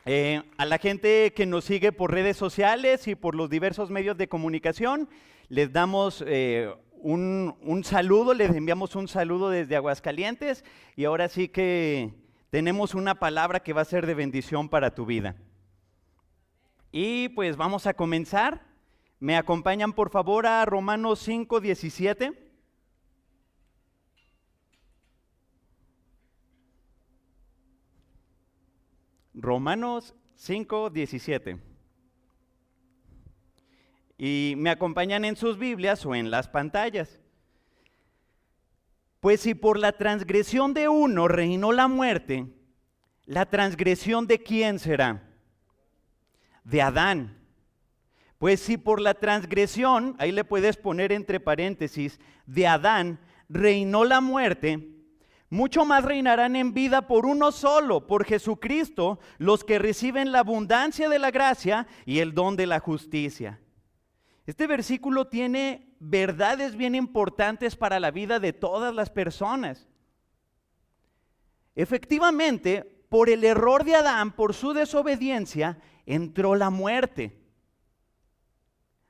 A la gente que nos sigue por redes sociales y por los diversos medios de comunicación, les damos un saludo, les enviamos un saludo desde Aguascalientes y ahora sí que tenemos una palabra que va a ser de bendición para tu vida. Y pues vamos a comenzar. ¿Me acompañan por favor a Romanos 5:17? Romanos 5:17. Y me acompañan en sus Biblias o en las pantallas. Pues si por la transgresión de uno reinó la muerte, ¿la transgresión de quién será? De Adán. Pues si por la transgresión, ahí le puedes poner entre paréntesis, de Adán reinó la muerte, mucho más reinarán en vida por uno solo, por Jesucristo, los que reciben la abundancia de la gracia y el don de la justicia. Este versículo tiene verdades bien importantes para la vida de todas las personas. Efectivamente, por el error de Adán, por su desobediencia, entró la muerte.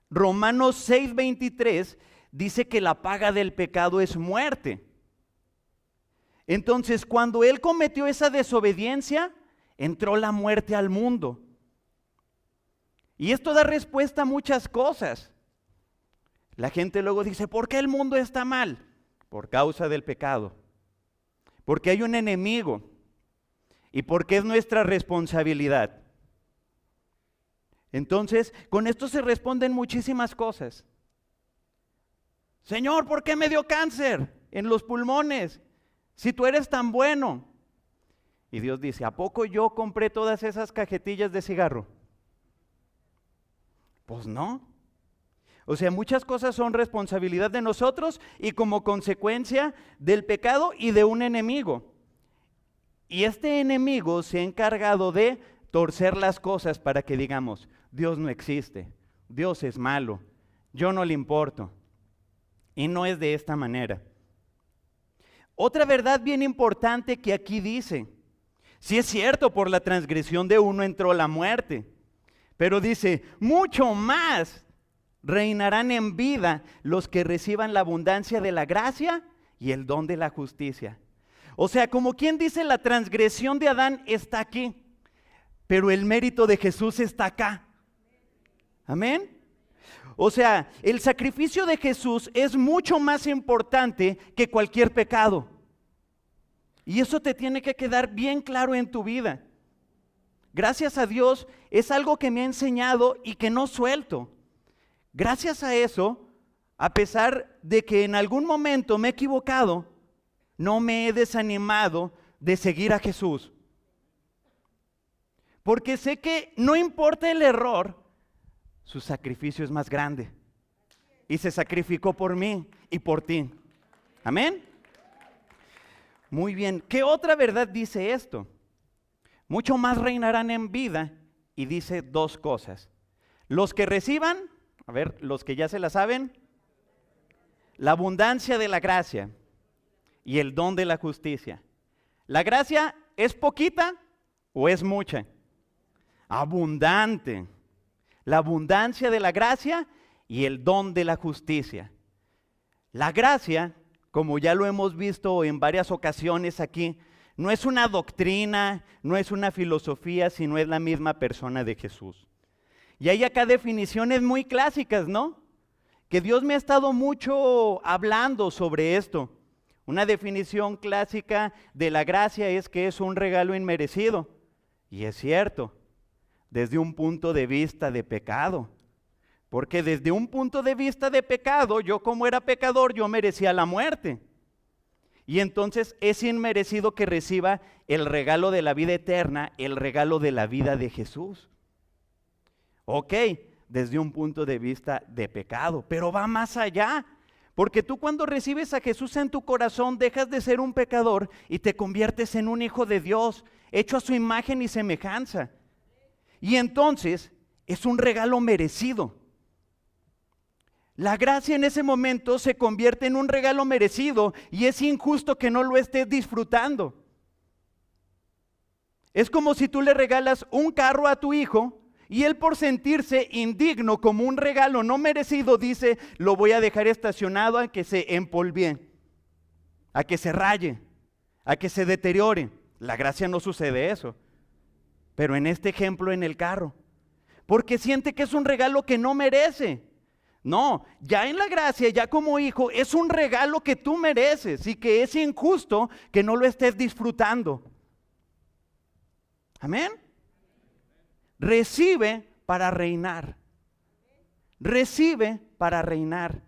Romanos 6:23 dice que la paga del pecado es muerte. Entonces, cuando él cometió esa desobediencia, entró la muerte al mundo. Y esto da respuesta a muchas cosas. La gente luego dice, ¿por qué el mundo está mal? Por causa del pecado. Porque hay un enemigo. Y porque es nuestra responsabilidad. Entonces, con esto se responden muchísimas cosas. Señor, ¿por qué me dio cáncer en los pulmones? Si tú eres tan bueno. Y Dios dice, ¿a poco yo compré todas esas cajetillas de cigarro? Pues no. O sea, muchas cosas son responsabilidad de nosotros y como consecuencia del pecado y de un enemigo. Y este enemigo se ha encargado de torcer las cosas para que digamos, Dios no existe, Dios es malo, yo no le importo. Y no es de esta manera. Otra verdad bien importante que aquí dice, sí es cierto, por la transgresión de uno entró la muerte, pero dice, mucho más reinarán en vida los que reciban la abundancia de la gracia y el don de la justicia. O sea, como quien dice, la transgresión de Adán está aquí, pero el mérito de Jesús está acá. Amén. O sea, el sacrificio de Jesús es mucho más importante que cualquier pecado. Y eso te tiene que quedar bien claro en tu vida. Gracias a Dios es algo que me ha enseñado y que no suelto. Gracias a eso, a pesar de que en algún momento me he equivocado, no me he desanimado de seguir a Jesús. Porque sé que no importa el error, su sacrificio es más grande. Y se sacrificó por mí y por ti. Amén. Muy bien. ¿Qué otra verdad dice esto? Mucho más reinarán en vida. Y dice dos cosas. Los que reciban, a ver, los que ya se la saben, la abundancia de la gracia y el don de la justicia. ¿La gracia es poquita o es mucha? Abundante. La abundancia de la gracia y el don de la justicia. La gracia, como ya lo hemos visto en varias ocasiones aquí, no es una doctrina, no es una filosofía, sino es la misma persona de Jesús. Y hay acá definiciones muy clásicas, ¿no? Que Dios me ha estado mucho hablando sobre esto. Una definición clásica de la gracia es que es un regalo inmerecido. Y es cierto. Desde un punto de vista de pecado. Porque desde un punto de vista de pecado, yo como era pecador, yo merecía la muerte. Y entonces es inmerecido que reciba el regalo de la vida eterna, el regalo de la vida de Jesús. Ok, desde un punto de vista de pecado, pero va más allá. Porque tú cuando recibes a Jesús en tu corazón, dejas de ser un pecador y te conviertes en un hijo de Dios, hecho a su imagen y semejanza. Y entonces es un regalo merecido. La gracia en ese momento se convierte en un regalo merecido y es injusto que no lo estés disfrutando. Es como si tú le regalas un carro a tu hijo y él, por sentirse indigno como un regalo no merecido, dice: lo voy a dejar estacionado a que se empolvíe, a que se raye, a que se deteriore. La gracia no sucede eso, pero en este ejemplo, en el carro, porque siente que es un regalo que no merece. No, ya en la gracia, ya como hijo, es un regalo que tú mereces y que es injusto que no lo estés disfrutando. Amén. Recibe para reinar. Recibe para reinar.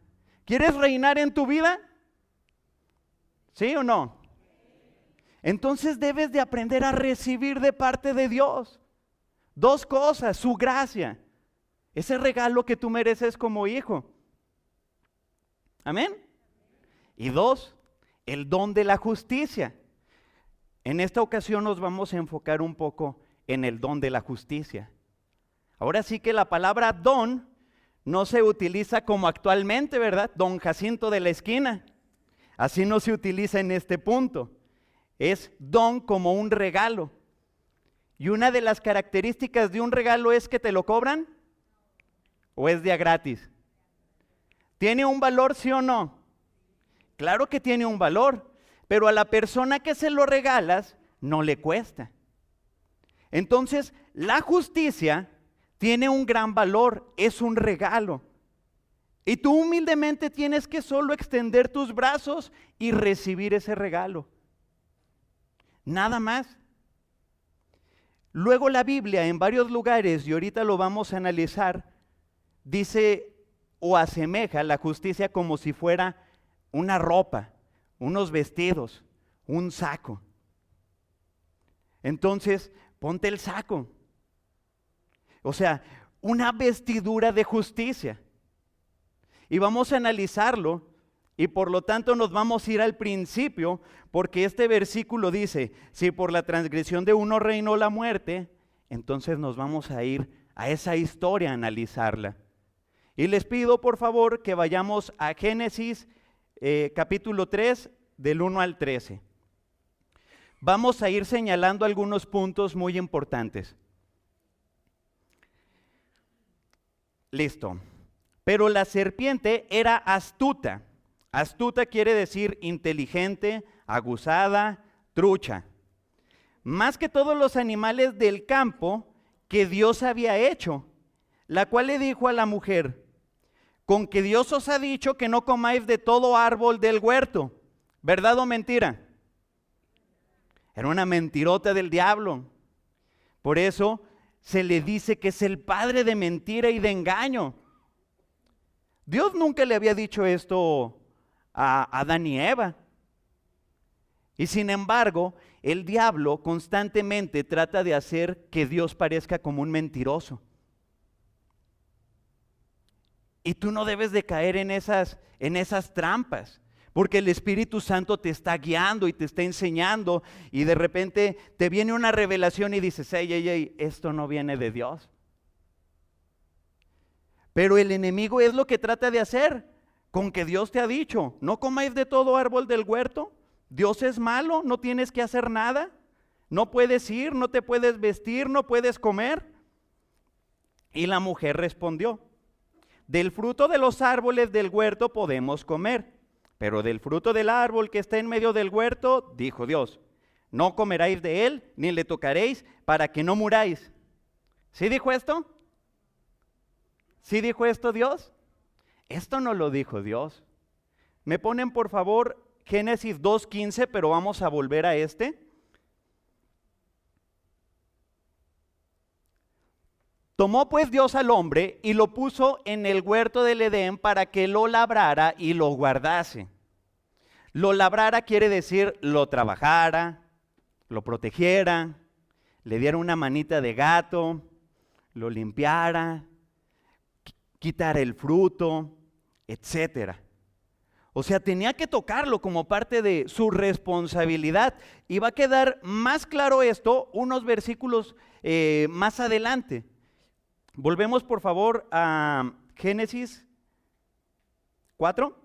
¿Quieres reinar en tu vida? ¿Sí o no? Entonces debes de aprender a recibir de parte de Dios dos cosas: su gracia, ese regalo que tú mereces como hijo. Amén. Y dos, el don de la justicia. En esta ocasión nos vamos a enfocar un poco en el don de la justicia. Ahora sí que la palabra don no se utiliza como actualmente, ¿verdad? Don Jacinto de la esquina. Así no se utiliza en este punto. Es don como un regalo. Y una de las características de un regalo es que te lo cobran o es día gratis. ¿Tiene un valor, sí o no? Claro que tiene un valor, pero a la persona que se lo regalas no le cuesta. Entonces, la justicia tiene un gran valor, es un regalo. Y tú humildemente tienes que solo extender tus brazos y recibir ese regalo. Nada más. Luego la Biblia en varios lugares, y ahorita lo vamos a analizar, dice o asemeja la justicia como si fuera una ropa, unos vestidos, un saco. Entonces, ponte el saco. O sea, una vestidura de justicia. Y vamos a analizarlo, y por lo tanto nos vamos a ir al principio, porque este versículo dice: si por la transgresión de uno reinó la muerte, entonces nos vamos a ir a esa historia a analizarla. Y les pido por favor que vayamos a Génesis capítulo 3, del 1 al 13. Vamos a ir señalando algunos puntos muy importantes. Listo. Pero la serpiente era astuta. Astuta quiere decir inteligente, aguzada, trucha. Más que todos los animales del campo que Dios había hecho, la cual le dijo a la mujer: con que Dios os ha dicho que no comáis de todo árbol del huerto. ¿Verdad o mentira? Era una mentirota del diablo. Por eso se le dice que es el padre de mentira y de engaño. Dios nunca le había dicho esto a Adán y Eva. Y sin embargo, el diablo constantemente trata de hacer que Dios parezca como un mentiroso. Y tú no debes de caer en esas trampas, porque el Espíritu Santo te está guiando y te está enseñando, y de repente te viene una revelación y dices: hey, esto no viene de Dios. Pero el enemigo es lo que trata de hacer, con que Dios te ha dicho: no comáis de todo árbol del huerto. Dios es malo, no tienes que hacer nada, no puedes ir, no te puedes vestir, no puedes comer. Y la mujer respondió: del fruto de los árboles del huerto podemos comer, pero del fruto del árbol que está en medio del huerto, dijo Dios: no comeráis de él, ni le tocaréis, para que no muráis. ¿Sí dijo esto? ¿Sí dijo esto Dios? Esto no lo dijo Dios. Me ponen por favor Génesis 2:15, pero vamos a volver a este. Tomó pues Dios al hombre y lo puso en el huerto del Edén para que lo labrara y lo guardase. Lo labrara quiere decir lo trabajara, lo protegiera, le diera una manita de gato, lo limpiara, quitara el fruto, etcétera. O sea, tenía que tocarlo como parte de su responsabilidad. Y va a quedar más claro esto unos versículos más adelante. Volvemos por favor a Génesis 4.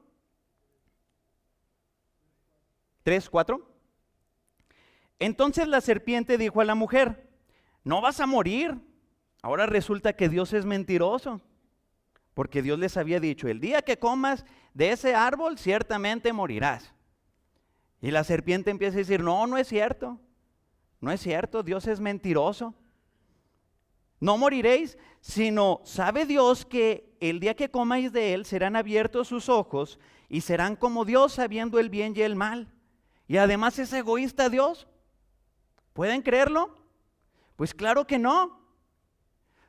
3, 4. Entonces la serpiente dijo a la mujer, no vas a morir. Ahora resulta que Dios es mentiroso, porque Dios les había dicho, el día que comas de ese árbol, ciertamente morirás. Y la serpiente empieza a decir, no, no es cierto, no es cierto, Dios es mentiroso. No moriréis, sino sabe Dios que el día que comáis de él serán abiertos sus ojos y serán como Dios sabiendo el bien y el mal. Y además es egoísta Dios. ¿Pueden creerlo? Pues claro que no.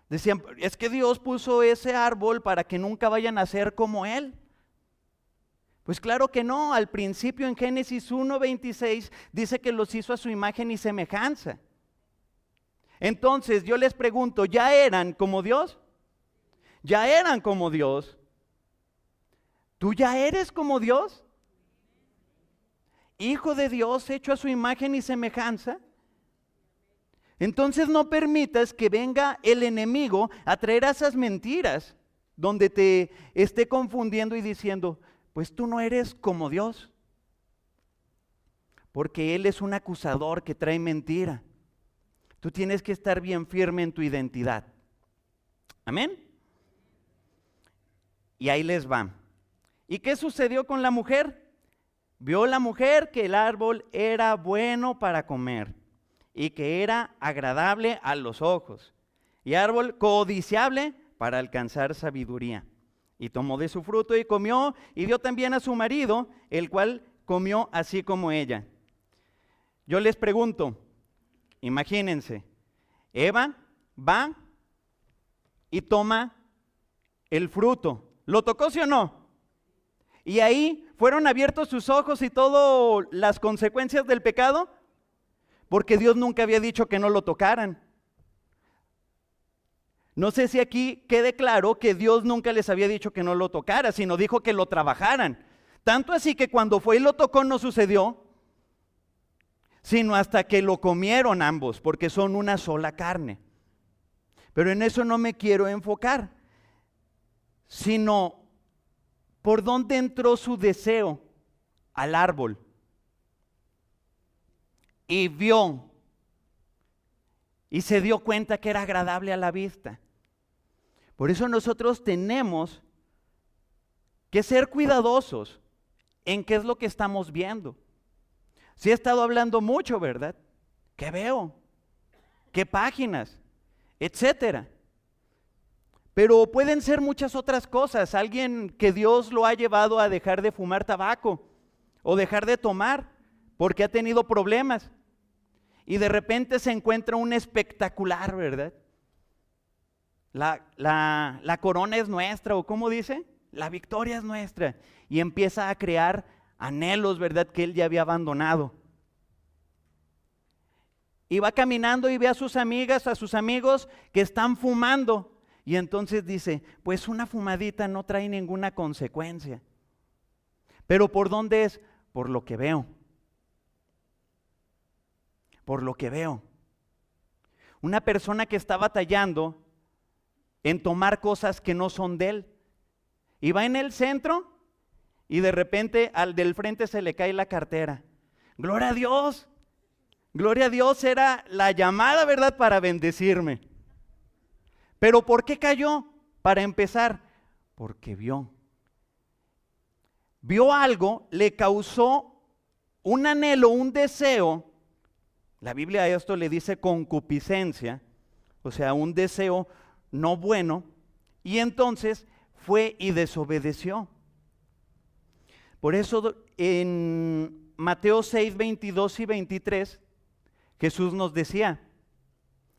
Decían, es que Dios puso ese árbol para que nunca vayan a ser como él. Pues claro que no. Al principio en Génesis 1:26 dice que los hizo a su imagen y semejanza. Entonces yo les pregunto, ¿ya eran como Dios? ¿Ya eran como Dios? ¿Tú ya eres como Dios? Hijo de Dios, hecho a su imagen y semejanza. Entonces no permitas que venga el enemigo a traer esas mentiras donde te esté confundiendo y diciendo, pues tú no eres como Dios. Porque Él es un acusador que trae mentira. Tú tienes que estar bien firme en tu identidad. Amén. Y ahí les va. ¿Y qué sucedió con la mujer? Vio la mujer que el árbol era bueno para comer y que era agradable a los ojos y árbol codiciable para alcanzar sabiduría. Y tomó de su fruto y comió y dio también a su marido, el cual comió así como ella. Yo les pregunto, imagínense, Eva va y toma el fruto. ¿Lo tocó, sí o no? Y ahí fueron abiertos sus ojos y todas las consecuencias del pecado, porque Dios nunca había dicho que no lo tocaran. No sé si aquí quede claro que Dios nunca les había dicho que no lo tocara, sino dijo que lo trabajaran. Tanto así que cuando fue y lo tocó no sucedió, sino hasta que lo comieron ambos, porque son una sola carne. Pero en eso no me quiero enfocar, sino por dónde entró su deseo al árbol. Y vio, y se dio cuenta que era agradable a la vista. Por eso nosotros tenemos que ser cuidadosos en qué es lo que estamos viendo. Sí he estado hablando mucho, ¿verdad? ¿Qué veo? ¿Qué páginas? Etcétera. Pero pueden ser muchas otras cosas. Alguien que Dios lo ha llevado a dejar de fumar tabaco o dejar de tomar porque ha tenido problemas. Y de repente se encuentra un espectacular, ¿verdad? La corona es nuestra, o ¿cómo dice? La victoria es nuestra. Y empieza a crear anhelos, ¿verdad? Que él ya había abandonado. Y va caminando y ve a sus amigas, a sus amigos que están fumando. Y entonces dice, pues una fumadita no trae ninguna consecuencia. ¿Pero por dónde es? Por lo que veo. Por lo que veo. Una persona que está batallando en tomar cosas que no son de él. Y va en el centro y de repente al del frente se le cae la cartera. ¡Gloria a Dios! Gloria a Dios, era la llamada, ¿verdad?, para bendecirme. ¿Pero por qué cayó? Para empezar, porque vio. Vio algo, le causó un anhelo, un deseo. La Biblia a esto le dice concupiscencia, o sea, un deseo no bueno, y entonces fue y desobedeció. Por eso en Mateo 6, 22 y 23, Jesús nos decía,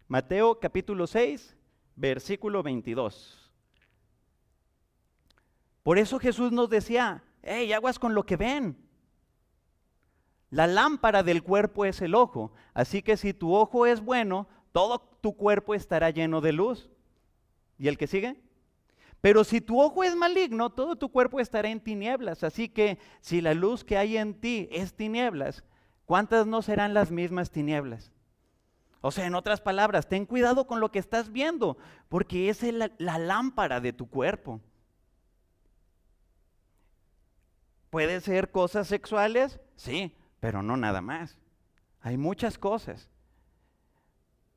Mateo capítulo 6, versículo 22. Por eso Jesús nos decía, hey, aguas con lo que ven. La lámpara del cuerpo es el ojo, así que si tu ojo es bueno, todo tu cuerpo estará lleno de luz. ¿Y el que sigue? Pero si tu ojo es maligno, todo tu cuerpo estará en tinieblas. Así que si la luz que hay en ti es tinieblas, ¿cuántas no serán las mismas tinieblas? O sea, en otras palabras, ten cuidado con lo que estás viendo, porque es la lámpara de tu cuerpo. ¿Puede ser cosas sexuales? Sí, pero no nada más. Hay muchas cosas.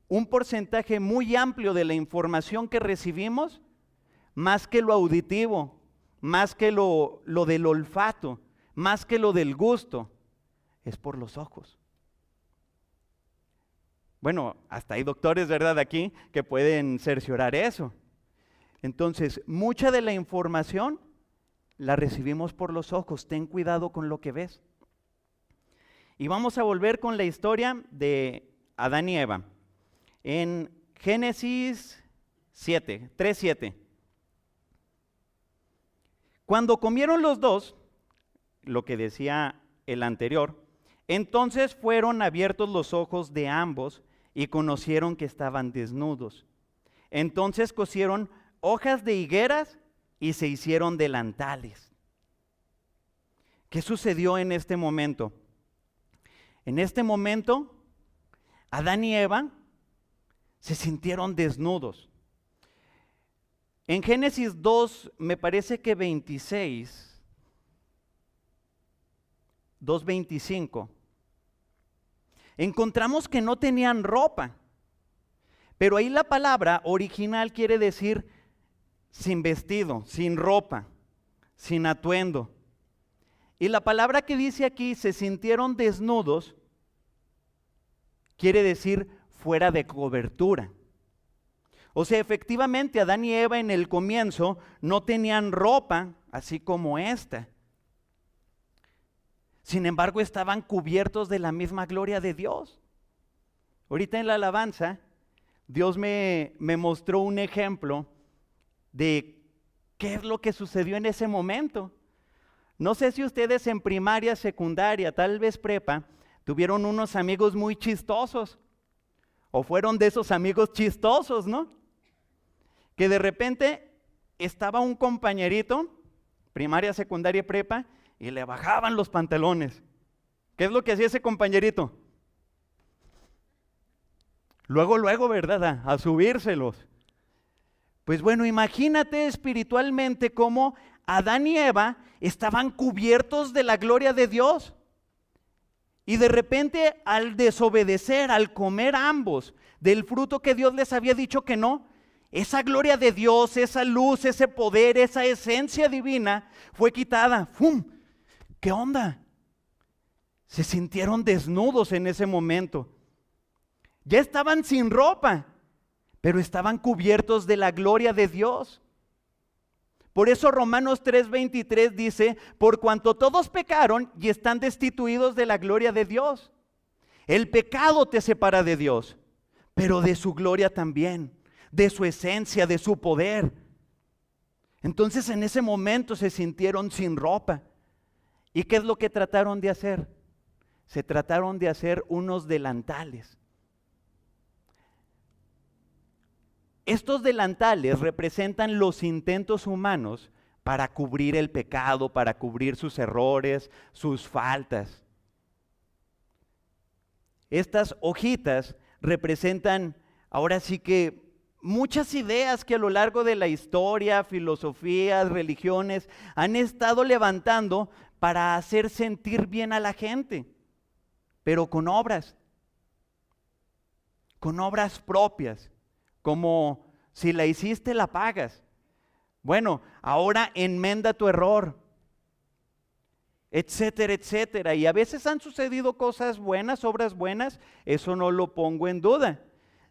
Un porcentaje muy amplio de la información que recibimos, más que lo auditivo, más que lo del olfato, más que lo del gusto, es por los ojos. Bueno, hasta hay doctores, ¿verdad?, aquí que pueden cerciorar eso. Entonces, mucha de la información la recibimos por los ojos. Ten cuidado con lo que ves. Y vamos a volver con la historia de Adán y Eva. En Génesis 3:7. Cuando comieron los dos, lo que decía el anterior, entonces fueron abiertos los ojos de ambos y conocieron que estaban desnudos. Entonces cosieron hojas de higueras y se hicieron delantales. ¿Qué sucedió en este momento? En este momento, Adán y Eva se sintieron desnudos. En Génesis 2, me parece que 26, 2:25, encontramos que no tenían ropa, pero ahí la palabra original quiere decir sin vestido, sin ropa, sin atuendo. Y la palabra que dice aquí, se sintieron desnudos, quiere decir fuera de cobertura. O sea, efectivamente, Adán y Eva en el comienzo no tenían ropa, así como esta. Sin embargo, estaban cubiertos de la misma gloria de Dios. Ahorita en la alabanza, Dios me mostró un ejemplo de qué es lo que sucedió en ese momento. No sé si ustedes en primaria, secundaria, tal vez prepa, tuvieron unos amigos muy chistosos, o fueron de esos amigos chistosos, ¿no? Que de repente estaba un compañerito, primaria, secundaria, prepa, y le bajaban los pantalones. ¿Qué es lo que hacía ese compañerito? Luego, ¿verdad? A subírselos. Pues bueno, imagínate espiritualmente cómo Adán y Eva estaban cubiertos de la gloria de Dios. Y de repente, al desobedecer, al comer ambos del fruto que Dios les había dicho que no, esa gloria de Dios, esa luz, ese poder, esa esencia divina fue quitada. ¡Fum! ¿Qué onda? Se sintieron desnudos en ese momento. Ya estaban sin ropa, pero estaban cubiertos de la gloria de Dios. Por eso Romanos 3:23 dice, por cuanto todos pecaron y están destituidos de la gloria de Dios. El pecado te separa de Dios, pero de su gloria también, de su esencia, de su poder. Entonces en ese momento se sintieron sin ropa. ¿Y qué es lo que trataron de hacer? Se trataron de hacer unos delantales. Estos delantales representan los intentos humanos para cubrir el pecado, para cubrir sus errores, sus faltas. Estas hojitas representan, ahora sí que, muchas ideas que a lo largo de la historia, filosofías, religiones, han estado levantando para hacer sentir bien a la gente, pero con obras propias. Como si la hiciste, la pagas. Bueno, ahora enmenda tu error, etcétera, etcétera. Y a veces han sucedido cosas buenas, obras buenas, eso no lo pongo en duda.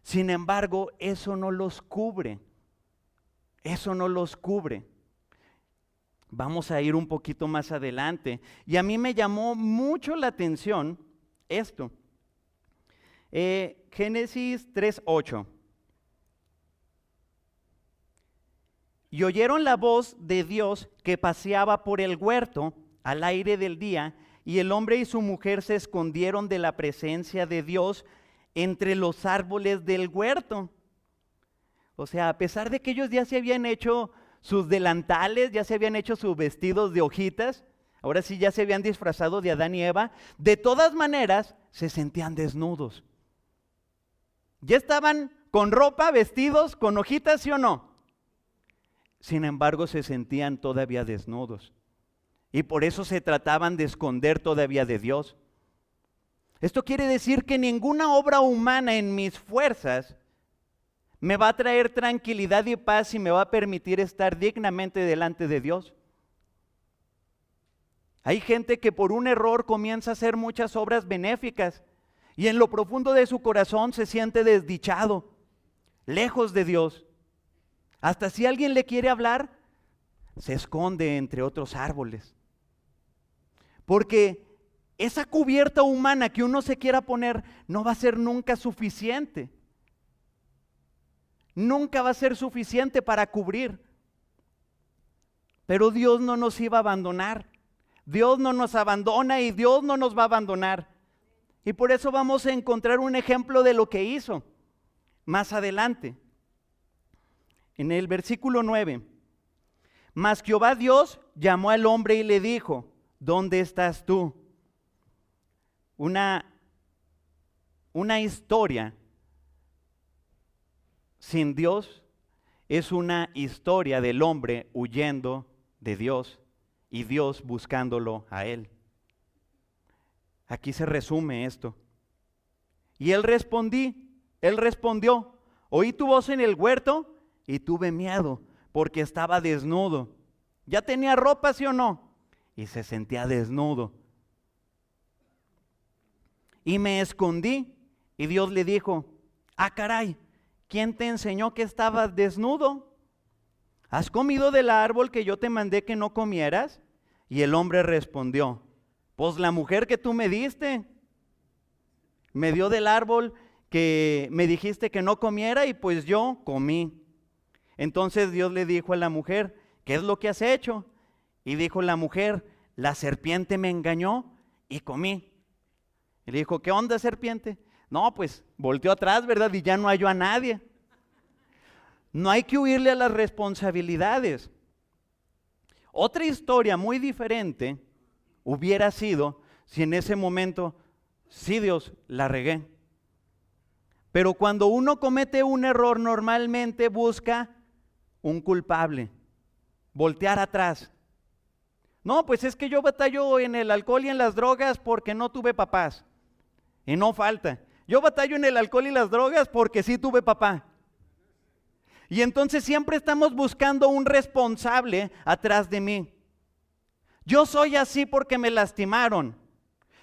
Sin embargo, eso no los cubre. Eso no los cubre. Vamos a ir un poquito más adelante. Y a mí me llamó mucho la atención esto. Génesis 3:8. Y oyeron la voz de Dios que paseaba por el huerto al aire del día, y el hombre y su mujer se escondieron de la presencia de Dios entre los árboles del huerto. O sea, a pesar de que ellos ya se habían hecho sus delantales, ya se habían hecho sus vestidos de hojitas, ahora sí ya se habían disfrazado de Adán y Eva, de todas maneras se sentían desnudos. Ya estaban con ropa, vestidos, con hojitas, ¿sí o no? Sin embargo, se sentían todavía desnudos. Y por eso se trataban de esconder todavía de Dios. Esto quiere decir que ninguna obra humana en mis fuerzas me va a traer tranquilidad y paz y me va a permitir estar dignamente delante de Dios. Hay gente que por un error comienza a hacer muchas obras benéficas y en lo profundo de su corazón se siente desdichado, lejos de Dios. Hasta si alguien le quiere hablar, se esconde entre otros árboles. Porque esa cubierta humana que uno se quiera poner no va a ser nunca suficiente. Nunca va a ser suficiente para cubrir. Pero Dios no nos iba a abandonar. Dios no nos abandona y Dios no nos va a abandonar. Y por eso vamos a encontrar un ejemplo de lo que hizo más adelante. En el versículo 9. Mas Jehová Dios llamó al hombre y le dijo: ¿dónde estás tú? Una historia sin Dios es una historia del hombre huyendo de Dios y Dios buscándolo a él. Aquí se resume esto. Y él respondió: oí tu voz en el huerto y tuve miedo porque estaba desnudo. ¿Ya tenía ropa, sí o no? Y se sentía desnudo. Y me escondí. Y Dios le dijo: ah, caray, ¿quién te enseñó que estabas desnudo? ¿Has comido del árbol que yo te mandé que no comieras? Y el hombre respondió: pues la mujer que tú me diste, me dio del árbol que me dijiste que no comiera y pues yo comí. Entonces Dios le dijo a la mujer: ¿qué es lo que has hecho? Y dijo la mujer: la serpiente me engañó y comí. Y le dijo: ¿qué onda, serpiente? No, pues volteó atrás, ¿verdad? Y ya no halló a nadie. No hay que huirle a las responsabilidades. Otra historia muy diferente hubiera sido si en ese momento, sí, Dios, la regué. Pero cuando uno comete un error, normalmente busca un culpable, voltear atrás. No, pues es que yo batallo en el alcohol y en las drogas porque no tuve papás. Y no falta. Yo batallo en el alcohol y las drogas porque sí tuve papá. Y entonces siempre estamos buscando un responsable atrás de mí. Yo soy así porque me lastimaron.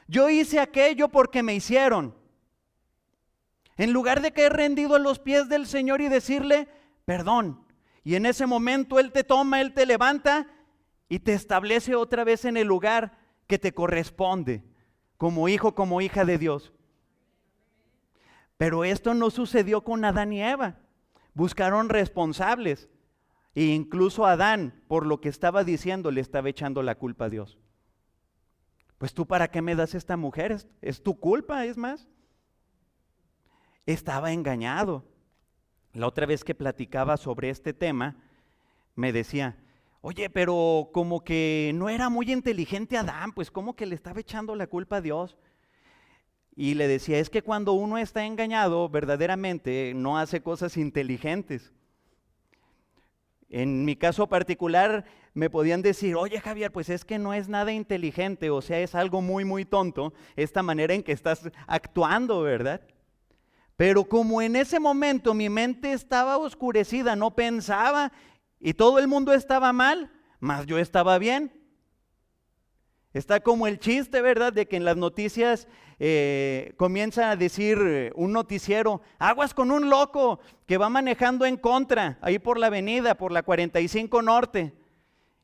Yo hice aquello porque me hicieron. En lugar de caer rendido a los pies del Señor y decirle perdón. Y en ese momento Él te toma, Él te levanta y te establece otra vez en el lugar que te corresponde, como hijo, como hija de Dios. Pero esto no sucedió con Adán y Eva. Buscaron responsables. E incluso Adán, por lo que estaba diciendo, le estaba echando la culpa a Dios. Pues tú, ¿para qué me das esta mujer? Es tu culpa, es más. Estaba engañado. La otra vez que platicaba sobre este tema, me decía: oye, pero como que no era muy inteligente Adán, pues como que le estaba echando la culpa a Dios. Y le decía: es que cuando uno está engañado, verdaderamente no hace cosas inteligentes. En mi caso particular me podían decir: oye, Javier, pues es que no es nada inteligente, o sea, es algo muy, muy tonto esta manera en que estás actuando, ¿verdad? Pero como en ese momento mi mente estaba oscurecida, no pensaba y todo el mundo estaba mal, mas yo estaba bien. Está como el chiste, ¿verdad? De que en las noticias comienza a decir un noticiero: aguas con un loco que va manejando en contra, ahí por la avenida, por la 45 Norte.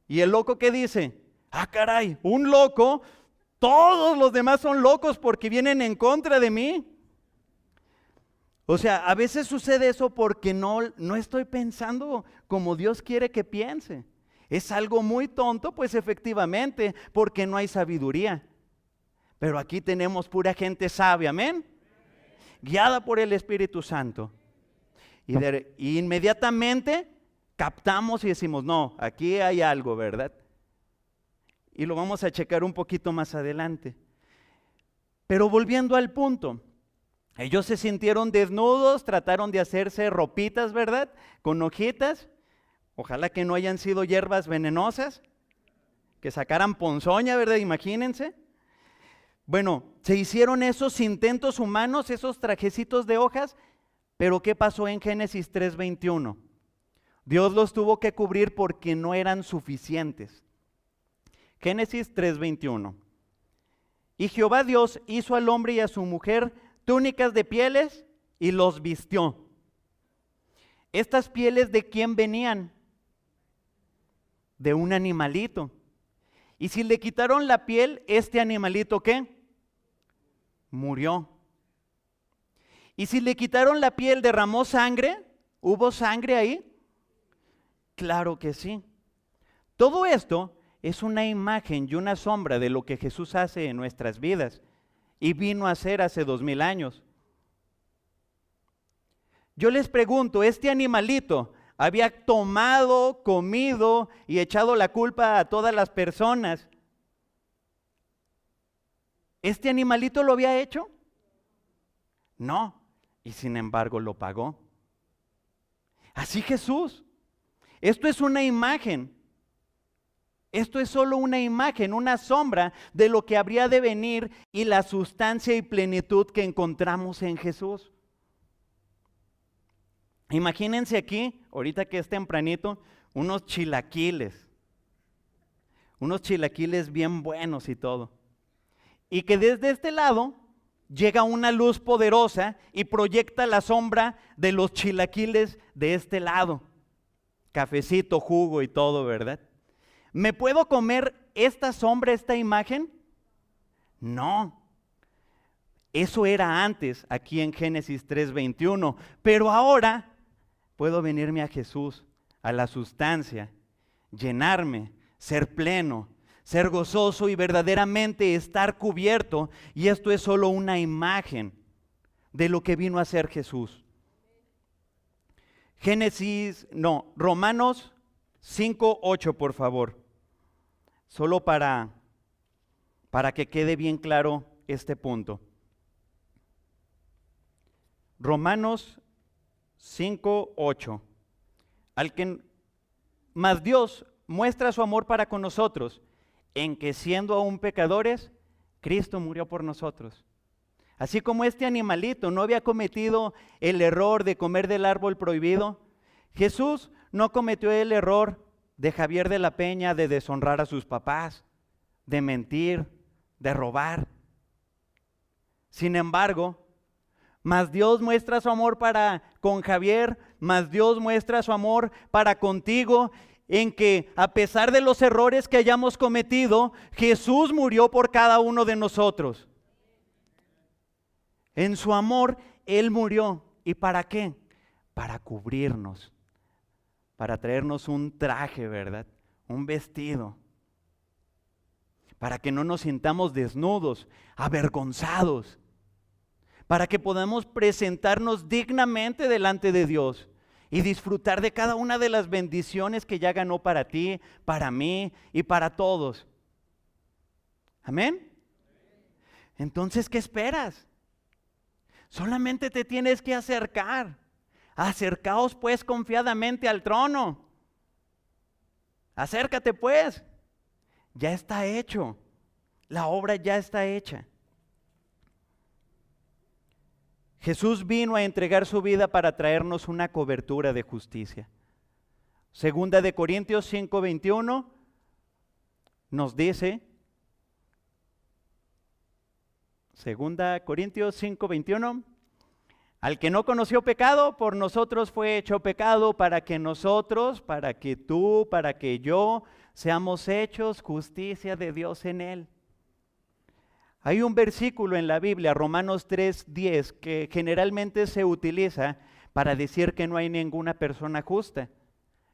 Y el loco, ¿qué dice? Ah, caray, un loco, todos los demás son locos porque vienen en contra de mí. O sea, a veces sucede eso porque no estoy pensando como Dios quiere que piense. Es algo muy tonto, pues efectivamente, porque no hay sabiduría. Pero aquí tenemos pura gente sabia, amén, guiada por el Espíritu Santo. Y inmediatamente captamos y decimos: no, aquí hay algo, ¿verdad? Y lo vamos a checar un poquito más adelante. Pero volviendo al punto, ellos se sintieron desnudos, trataron de hacerse ropitas, ¿verdad? Con hojitas. Ojalá que no hayan sido hierbas venenosas, que sacaran ponzoña, ¿verdad? Imagínense. Bueno, se hicieron esos intentos humanos, esos trajecitos de hojas, pero ¿qué pasó en Génesis 3:21? Dios los tuvo que cubrir porque no eran suficientes. Génesis 3:21. Y Jehová Dios hizo al hombre y a su mujer túnicas de pieles y los vistió. ¿Estas pieles de quién venían? De un animalito. Y si le quitaron la piel, ¿este animalito qué? Murió. Y si le quitaron la piel, ¿derramó sangre? ¿Hubo sangre ahí? Claro que sí. Todo esto es una imagen y una sombra de lo que Jesús hace en nuestras vidas y vino a hacer hace 2000 años. Yo les pregunto, ¿este animalito había tomado, comido y echado la culpa a todas las personas? ¿Este animalito lo había hecho? No, y sin embargo lo pagó. Así Jesús. Esto es una imagen. Esto es solo una imagen, una sombra de lo que habría de venir y la sustancia y plenitud que encontramos en Jesús. Imagínense aquí, ahorita que es tempranito, unos chilaquiles bien buenos y todo. Y que desde este lado llega una luz poderosa y proyecta la sombra de los chilaquiles de este lado. Cafecito, jugo y todo, ¿verdad? ¿Me puedo comer esta sombra, esta imagen? No. Eso era antes, aquí en Génesis 3:21. Pero ahora puedo venirme a Jesús, a la sustancia, llenarme, ser pleno, ser gozoso y verdaderamente estar cubierto. Y esto es solo una imagen de lo que vino a ser Jesús. Romanos 5:8, por favor. Solo para que quede bien claro este punto. Romanos 5:8. Mas Dios muestra su amor para con nosotros, en que siendo aún pecadores, Cristo murió por nosotros. Así como este animalito no había cometido el error de comer del árbol prohibido, Jesús no cometió el error de Javier de la Peña de deshonrar a sus papás, de mentir, de robar. Sin embargo, mas Dios muestra su amor para con Javier, mas Dios muestra su amor para contigo, en que a pesar de los errores que hayamos cometido, Jesús murió por cada uno de nosotros. En su amor, Él murió. ¿Y para qué? Para cubrirnos, para traernos un traje, ¿verdad? Un vestido. Para que no nos sintamos desnudos, avergonzados. Para que podamos presentarnos dignamente delante de Dios y disfrutar de cada una de las bendiciones que ya ganó para ti, para mí y para todos. ¿Amén? Entonces, ¿qué esperas? Solamente te tienes que acercar. Acercaos pues confiadamente al trono. Acércate pues. Ya está hecho. La obra ya está hecha. Jesús vino a entregar su vida para traernos una cobertura de justicia. Segunda de Corintios 5:21 nos dice, Segunda Corintios 5:21, al que no conoció pecado, por nosotros fue hecho pecado para que nosotros, para que tú, para que yo, seamos hechos justicia de Dios en él. Hay un versículo en la Biblia, Romanos 3:10, que generalmente se utiliza para decir que no hay ninguna persona justa.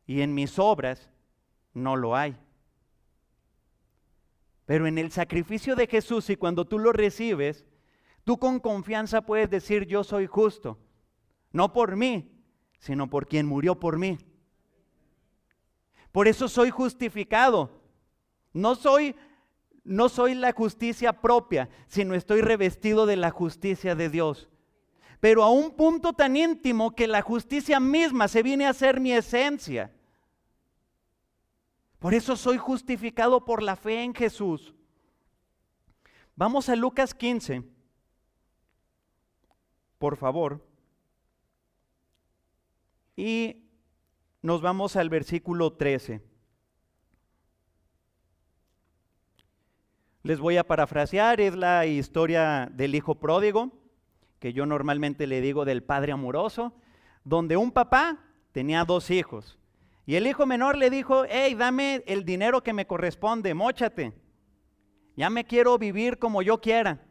Y en mis obras no lo hay. Pero en el sacrificio de Jesús y cuando tú lo recibes, tú con confianza puedes decir yo soy justo. No por mí, sino por quien murió por mí. Por eso soy justificado. No soy la justicia propia, sino estoy revestido de la justicia de Dios. Pero a un punto tan íntimo que la justicia misma se viene a ser mi esencia. Por eso soy justificado por la fe en Jesús. Vamos a Lucas 15, por favor. Y nos vamos al versículo 13. Les voy a parafrasear, es la historia del hijo pródigo, que yo normalmente le digo del padre amoroso, donde un papá tenía 2 hijos. Y el hijo menor le dijo, hey, dame el dinero que me corresponde, móchate. Ya me quiero vivir como yo quiera.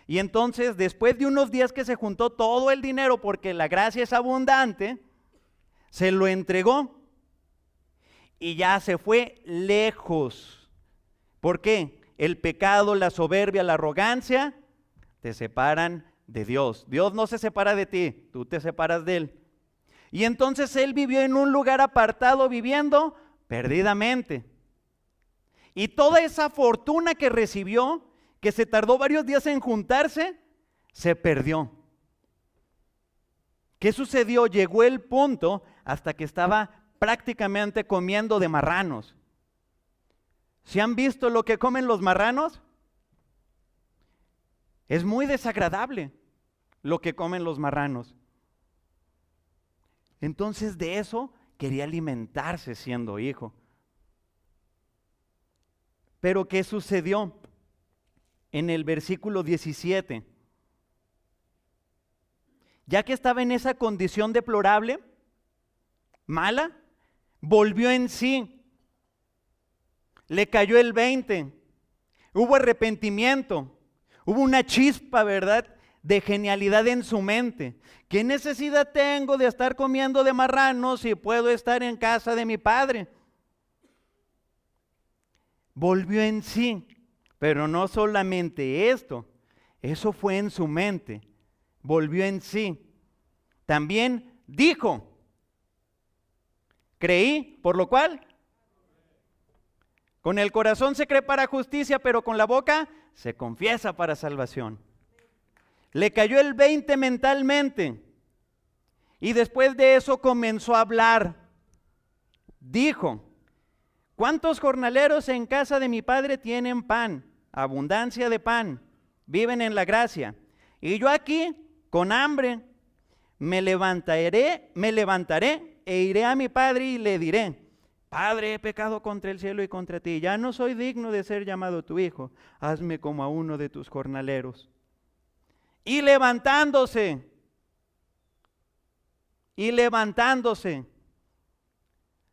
Y entonces, después de unos días que se juntó todo el dinero, porque la gracia es abundante, se lo entregó. Y ya se fue lejos. ¿Por qué? El pecado, la soberbia, la arrogancia, te separan de Dios. Dios no se separa de ti, tú te separas de Él. Y entonces él vivió en un lugar apartado, viviendo perdidamente. Y toda esa fortuna que recibió, que se tardó varios días en juntarse, se perdió. ¿Qué sucedió? Llegó el punto hasta que estaba prácticamente comiendo de marranos. ¿Se han visto lo que comen los marranos? Es muy desagradable lo que comen los marranos. Entonces de eso quería alimentarse siendo hijo. Pero ¿qué sucedió? En el versículo 17. Ya que estaba en esa condición deplorable, mala, volvió en sí. Le cayó el 20. Hubo arrepentimiento. Hubo una chispa, ¿verdad?, de genialidad en su mente. ¿Qué necesidad tengo de estar comiendo de marranos si puedo estar en casa de mi padre? Volvió en sí, pero no solamente esto, eso fue en su mente. Volvió en sí. También dijo, creí, por lo cual, con el corazón se cree para justicia, pero con la boca se confiesa para salvación. Le cayó el 20 mentalmente y después de eso comenzó a hablar. Dijo, ¿cuántos jornaleros en casa de mi padre tienen pan? Abundancia de pan, viven en la gracia. Y yo aquí, con hambre, me levantaré e iré a mi padre y le diré, Padre, he pecado contra el cielo y contra ti, ya no soy digno de ser llamado tu hijo, hazme como a uno de tus jornaleros. Y levantándose,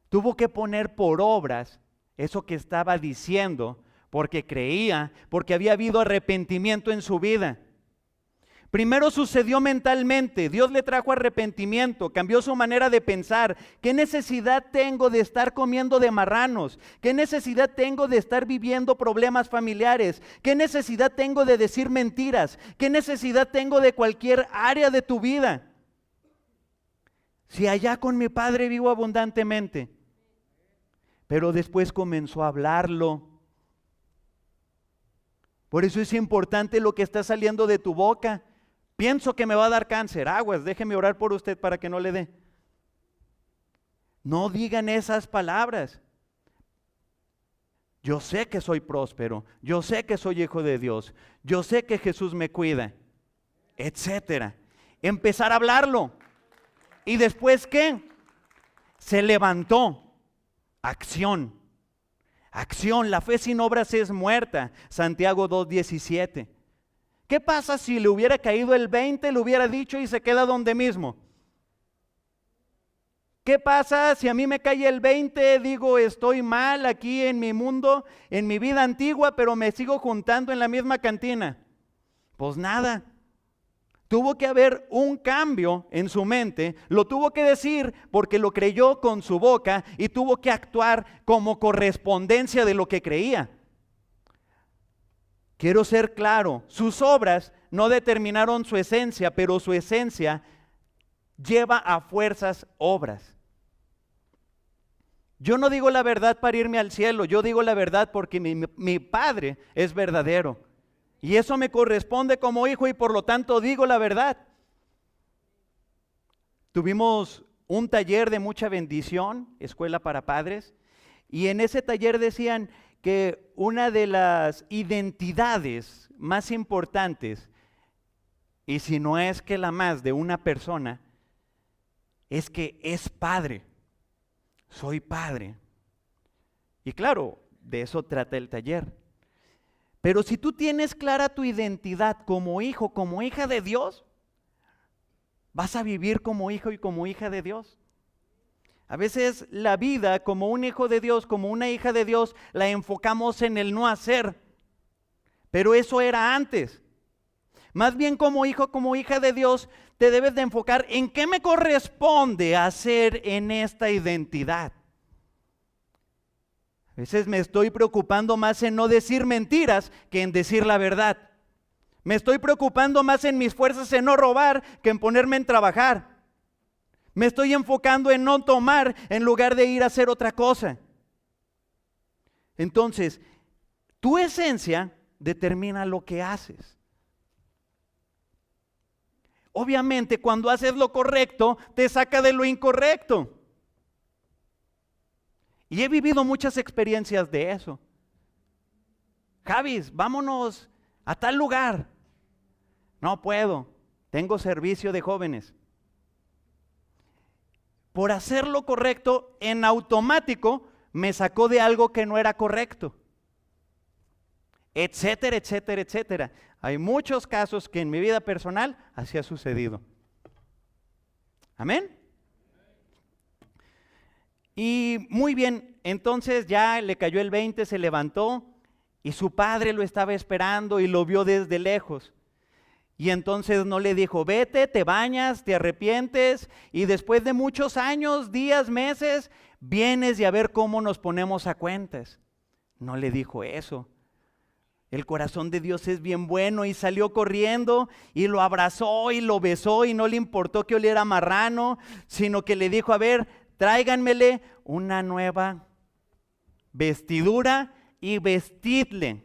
tuvo que poner por obras eso que estaba diciendo, porque creía, porque había habido arrepentimiento en su vida. Primero sucedió mentalmente, Dios le trajo arrepentimiento, cambió su manera de pensar. ¿Qué necesidad tengo de estar comiendo de marranos? ¿Qué necesidad tengo de estar viviendo problemas familiares? ¿Qué necesidad tengo de decir mentiras? ¿Qué necesidad tengo de cualquier área de tu vida? Si allá con mi padre vivo abundantemente. Pero después comenzó a hablarlo. Por eso es importante lo que está saliendo de tu boca. Pienso que me va a dar cáncer, aguas, déjeme orar por usted para que no le dé. No digan esas palabras. Yo sé que soy próspero, yo sé que soy hijo de Dios, yo sé que Jesús me cuida, etcétera. Empezar a hablarlo. ¿Y después qué? Se levantó. Acción. Acción, la fe sin obras es muerta. Santiago 2:17. ¿Qué pasa si le hubiera caído el 20, le hubiera dicho y se queda donde mismo? ¿Qué pasa si a mí me cae el 20, digo estoy mal aquí en mi mundo, en mi vida antigua, pero me sigo juntando en la misma cantina? Pues nada. Tuvo que haber un cambio en su mente, lo tuvo que decir porque lo creyó con su boca y tuvo que actuar como correspondencia de lo que creía. Quiero ser claro, sus obras no determinaron su esencia, pero su esencia lleva a fuerzas obras. Yo no digo la verdad para irme al cielo, yo digo la verdad porque mi Padre es verdadero. Y eso me corresponde como hijo y por lo tanto digo la verdad. Tuvimos un taller de mucha bendición, escuela para padres, y en ese taller decían que una de las identidades más importantes, y si no es que la más de una persona, es que es padre. Soy padre. Y claro, de eso trata el taller. Pero si tú tienes clara tu identidad como hijo, como hija de Dios, vas a vivir como hijo y como hija de Dios. A veces la vida como un hijo de Dios, como una hija de Dios, la enfocamos en el no hacer. Pero eso era antes. Más bien como hijo, como hija de Dios, te debes de enfocar en qué me corresponde hacer en esta identidad. A veces me estoy preocupando más en no decir mentiras que en decir la verdad. Me estoy preocupando más en mis fuerzas en no robar que en ponerme en trabajar. Me estoy enfocando en no tomar en lugar de ir a hacer otra cosa. Entonces, tu esencia determina lo que haces. Obviamente, cuando haces lo correcto, te saca de lo incorrecto. Y he vivido muchas experiencias de eso. Javis, vámonos a tal lugar. No puedo, tengo servicio de jóvenes. Por hacer lo correcto, en automático me sacó de algo que no era correcto. Etcétera, etcétera, etcétera. Hay muchos casos que en mi vida personal así ha sucedido. Amén. Y muy bien, entonces ya le cayó el 20, se levantó y su padre lo estaba esperando y lo vio desde lejos. Y entonces no le dijo, vete, te bañas, te arrepientes y después de muchos años, días, meses, vienes y a ver cómo nos ponemos a cuentas. No le dijo eso. El corazón de Dios es bien bueno y salió corriendo y lo abrazó y lo besó y no le importó que oliera marrano, sino que le dijo, a ver, tráiganmele una nueva vestidura y vestidle.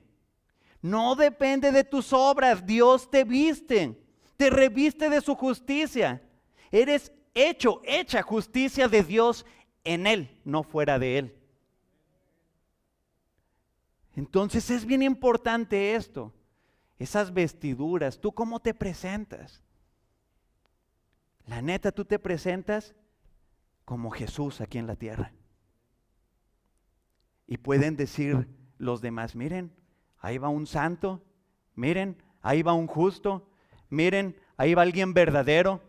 No depende de tus obras, Dios te viste, te reviste de su justicia. Eres hecha justicia de Dios en Él, no fuera de Él. Entonces es bien importante esto, esas vestiduras, ¿tú cómo te presentas? La neta, tú te presentas como Jesús aquí en la tierra. Y pueden decir los demás, miren, ahí va un santo, miren, ahí va un justo, miren, ahí va alguien verdadero.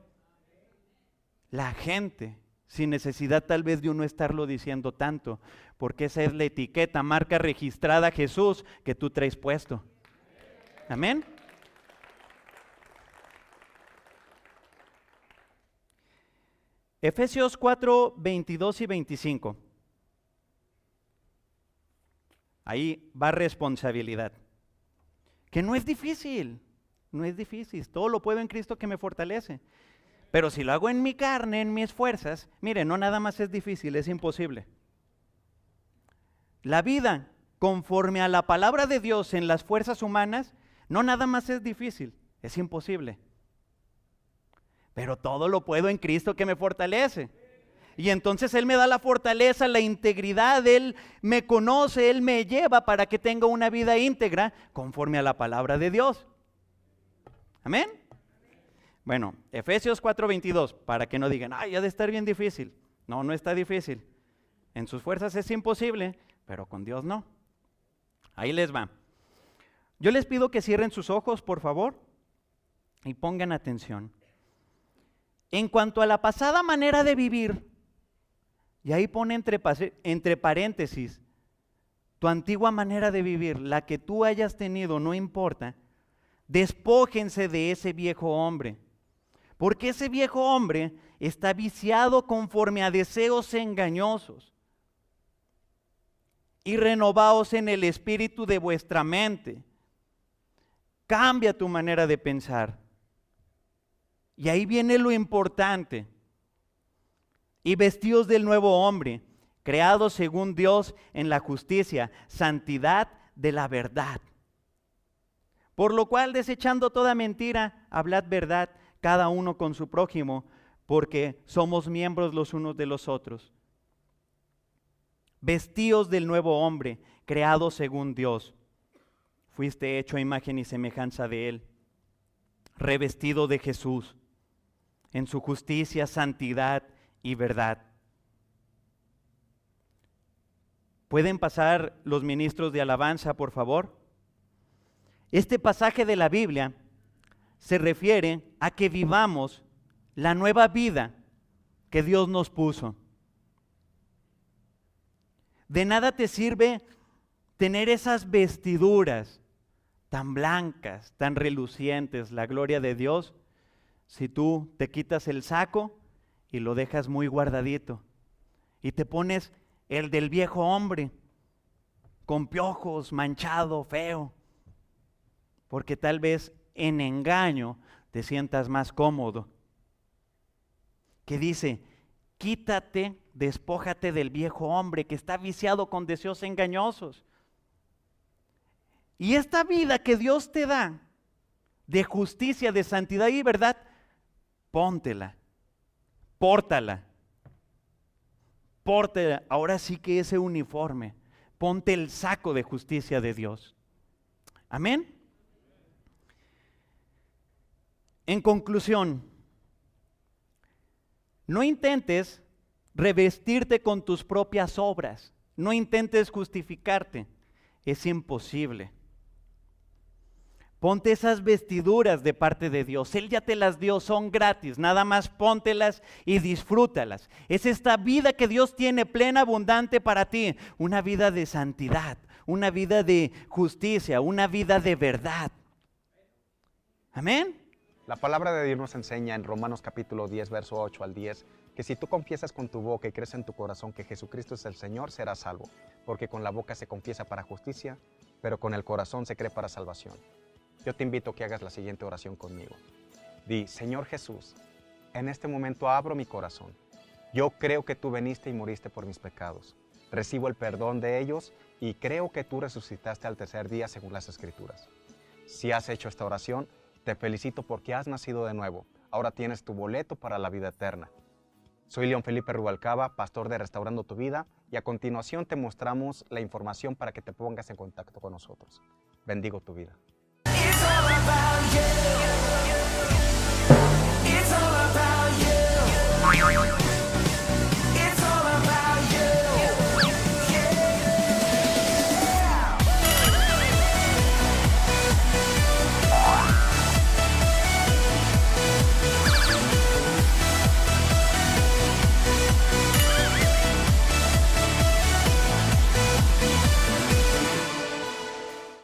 La gente, sin necesidad tal vez de uno estarlo diciendo tanto, porque esa es la etiqueta, marca registrada Jesús que tú traes puesto. Amén. Efesios 4, 22 y 25. Ahí va responsabilidad. Que no es difícil, no es difícil. Todo lo puedo en Cristo que me fortalece. Pero si lo hago en mi carne, en mis fuerzas, mire, no nada más es difícil, es imposible. La vida conforme a la palabra de Dios en las fuerzas humanas, no nada más es difícil, es imposible. Pero todo lo puedo en Cristo que me fortalece. Y entonces Él me da la fortaleza, la integridad, Él me conoce, Él me lleva para que tenga una vida íntegra conforme a la palabra de Dios. Amén. Bueno, Efesios 4:22, para que no digan, ay, ha de estar bien difícil. No, no está difícil. En sus fuerzas es imposible, pero con Dios no. Ahí les va. Yo les pido que cierren sus ojos, por favor, y pongan atención. En cuanto a la pasada manera de vivir, y ahí pone entre paréntesis, tu antigua manera de vivir, la que tú hayas tenido, no importa, despójense de ese viejo hombre, porque ese viejo hombre está viciado conforme a deseos engañosos. Y renovaos en el espíritu de vuestra mente. Cambia tu manera de pensar. Y ahí viene lo importante. Y vestidos del nuevo hombre, creados según Dios en la justicia, santidad de la verdad. Por lo cual, desechando toda mentira, hablad verdad, cada uno con su prójimo, porque somos miembros los unos de los otros. Vestidos del nuevo hombre, creados según Dios. fuiste hecho a imagen y semejanza de Él, revestido de Jesús, en su justicia, santidad y verdad. ¿Pueden pasar los ministros de alabanza, por favor? Este pasaje de la Biblia se refiere a que vivamos la nueva vida que Dios nos puso. De nada te sirve tener esas vestiduras tan blancas, tan relucientes, la gloria de Dios, si tú te quitas el saco y lo dejas muy guardadito y te pones el del viejo hombre, con piojos, manchado, feo, porque tal vez en engaño te sientas más cómodo. Que dice, quítate, despójate del viejo hombre que está viciado con deseos engañosos. Y esta vida que Dios te da, de justicia, de santidad y verdad, póntela, pórtala. Ponte ahora sí que ese uniforme, ponte el saco de justicia de Dios. Amén. En conclusión, no intentes revestirte con tus propias obras, no intentes justificarte, es imposible. Ponte esas vestiduras de parte de Dios. Él ya te las dio, son gratis. Nada más póntelas y disfrútalas. Es esta vida que Dios tiene plena, abundante para ti. Una vida de santidad, una vida de justicia, una vida de verdad. Amén. La palabra de Dios nos enseña en Romanos capítulo 10, verso 8 al 10, que si tú confiesas con tu boca y crees en tu corazón que Jesucristo es el Señor, serás salvo. Porque con la boca se confiesa para justicia, pero con el corazón se cree para salvación. Yo te invito a que hagas la siguiente oración conmigo. Di, Señor Jesús, en este momento abro mi corazón. Yo creo que tú viniste y moriste por mis pecados. Recibo el perdón de ellos y creo que tú resucitaste al tercer día según las Escrituras. Si has hecho esta oración, te felicito porque has nacido de nuevo. Ahora tienes tu boleto para la vida eterna. Soy León Felipe Rubalcaba, pastor de Restaurando tu Vida, y a continuación te mostramos la información para que te pongas en contacto con nosotros. Bendigo tu vida. It's all about you.